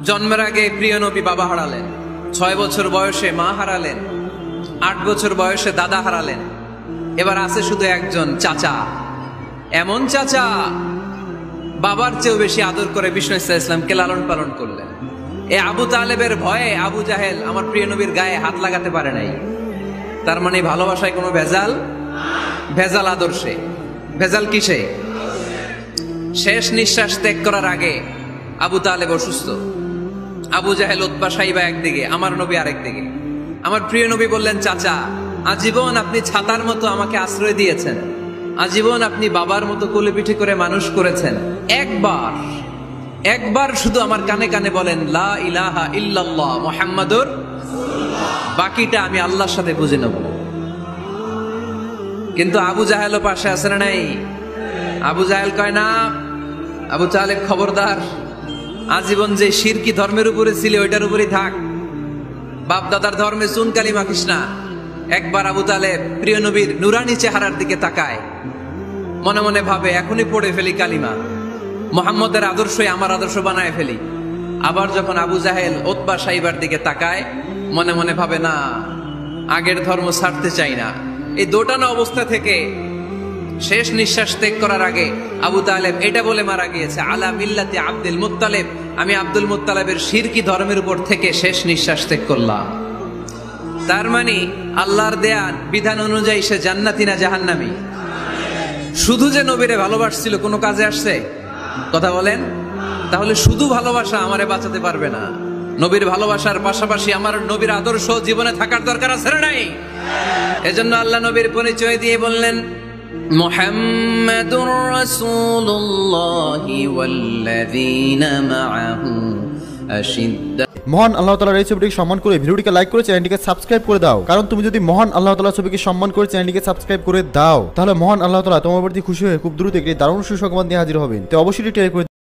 জন্মের আগে প্রিয় নবী বাবা হারালেন, 6 বছর বয়সে মা হারালেন, 8 বছর বয়সে দাদা হারালেন। এবার আছে শুধু একজন চাচা। এমন চাচা বাবার চেয়েও বেশি আদর করে বিষ্ণু ইসলামকে লালন পালন করলেন। এই আবু তালেবের ভয়ে আবু জাহেল আমার প্রিয় নবীর গায়ে হাত লাগাতে পারে নাই। তার মানে ভালোবাসায় কোনো ভেজাল? ভেজাল আদর্শে। ভেজাল কিসে? শেষ নিঃশ্বাস ত্যাগ করার আগে আবু তালেব অসুস্থ। আবু জাহেল উতবা সাইবা একদিকে, আমার নবী আরেকদিকে। আমার প্রিয় নবী বললেন, চাচা আজীবন আপনি ছাতার মতো আমাকে আশ্রয় দিয়েছেন, আজীবন আপনি বাবার মতো কোলে পিঠে করে মানুষ করেছেন, একবার শুধু আমার কানে কানে বলেন লা ইলাহা ইল্লাল্লাহ মুহাম্মাদুর রাসূলুল্লাহ, বাকিটা আমি আল্লাহর সাথে বুঝে নেব। কিন্তু আবু জাহেলও পাশে আছে না নাই? আবু জাহেল কয় না, আবু তালেব খবরদার, আজীবন যে শিরকি ধর্মের উপরে ছিল ওইটার উপরেই থাক, বাপ দাদার ধর্মে চুন কালি মাখিস না। একবার আবু তালেব প্রিয় নবীর নুরানি চেহারার দিকে তাকায়, মনে মনে ভাবে এখনই পড়ে ফেলি কালিমা, মুহাম্মদের আদর্শই আমার আদর্শ বানায় ফেলি। আবার যখন আবু জাহেল উতবা সাইবার দিকে তাকায়, মনে মনে ভাবে না, আগের ধর্ম ছাড়তে চাই না। এই দোটানা অবস্থা থেকে শেষ নিঃশ্বাস ত্যাগ করার আগে আবু তালেব এটা বলে মারা গিয়েছে, আলা মিল্লাতি আব্দুল মুত্তালিব, আমি আব্দুল মুত্তালিবের শিরকি ধর্মের উপর থেকে শেষ নিঃশ্বাস ত্যাগ করলাম। তার মানে আল্লাহর দেয়া বিধান অনুযায়ী সে জান্নাতি না জাহান্নামী? শুধু যে নবীরে ভালোবাসছিল কোনো কাজে আসছে? কথা বলেন। তাহলে শুধু ভালোবাসা আমারে বাঁচাতে পারবে না। নবীর ভালোবাসার পাশাপাশি আমার নবীর আদর্শ জীবনে থাকার দরকার আছে না নাই? এজন্য আল্লাহ নবীর পরিচয় দিয়ে বললেন, মুহাম্মাদুর রাসূলুল্লাহি ওয়াল্লাযীনা মাআহু আশিদ্দা। মহান আল্লাহ তাআলার এই ছবিটিকে সম্মান করে ভিডিওটিকে লাইক করে চ্যানেলটিকে সাবস্ক্রাইব করে দাও। কারণ তুমি যদি মহান আল্লাহ তাআলার ছবিকে সম্মান করে চ্যানেলটিকে সাবস্ক্রাইব করে দাও, তাহলে মহান আল্লাহ তাআলা তোমার প্রতি খুশি হয়ে খুব দ্রুত একটি দারুণ সুসংবাদ নিয়ে হাজির হবেন। তো অবশ্যই ট্রাই করে